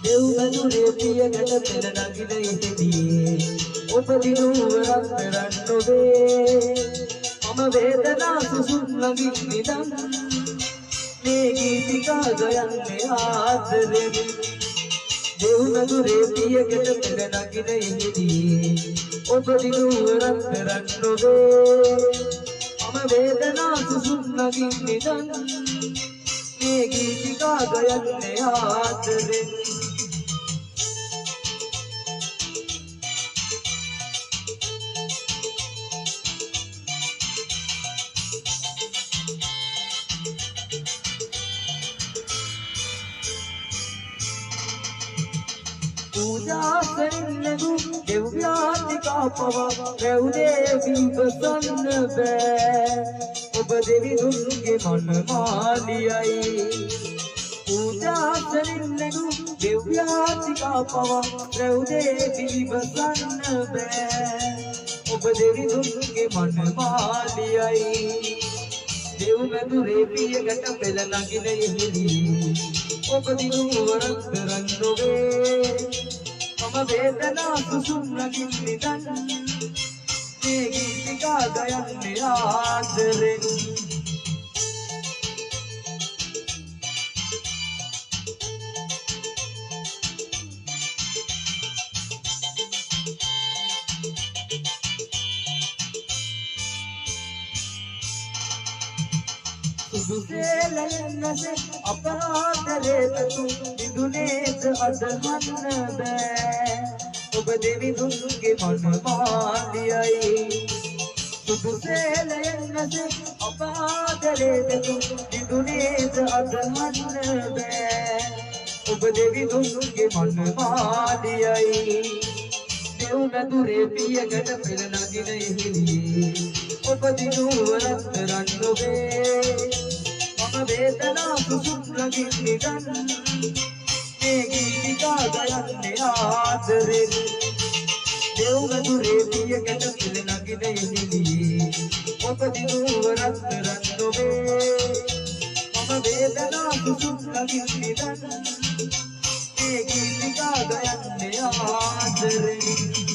දෙව්මැදුරේ පියගැට පෙළ නගින ඉහිදී ඔබ දිනුවරක් කරන්න ඔබේ මම වේදනා සුසුම් ළඟින් නිදන් මේ ගීතිකා ගයන්නේ ආදරෙන් දෙව්මැදුරේ පියගැට පෙළ නගින ඉහිදී ඔබ දිනුවරක් කරන්න ඔබේ මම වේදනා සුසුම් ළඟින් නිදන් මේ ගීතිකා ගයන්නේ ආදරෙන් पूजा करने देव्यातिका पवा देवी बसन बे ob devi durge मन मालियाई पूजा करने देव्यातिका पवा देवी बसन बे ob devi durge मन मालियाई දෙව්මැදුරේ පියගැට පෙළ නගින ඉහිදී ඔබ දිනුවරක් කරන්න ඔබේ මම වේදනා සුසුම් ළඟින් නිදන් මේ ගීතිකා ගයන්නේ ආදරෙන් දුසෙලෙන්නසේ අපරාධරේත තු දිදුනේද අදහන්න බෑ ඔබ දෙවිඳුන්ගේ මන මාලියයි දුසෙලෙන්නසේ අපරාධරේත තු දිදුනේද අදහන්න බෑ ඔබ දෙවිඳුන්ගේ මන මාලියයි දෙව්මැදුරේ පියගැට පෙළ නගින ඉහිදී ඔබ දිනුවරක් කරන්න ඔබේ වේදනා සුසුම් ළඟින් නිදන් මේ ගීතිකා ගයන්නේ ආදරෙන් දෙව්මැදුරේ පියගැට පෙළ නගින ඉහිදී ඔබ දිනුවරක් කරන්න ඔබේ මම වේදනා සුසුම් ළඟින් නිදන් මේ ගීතිකා ගයන්නේ ආදරෙන්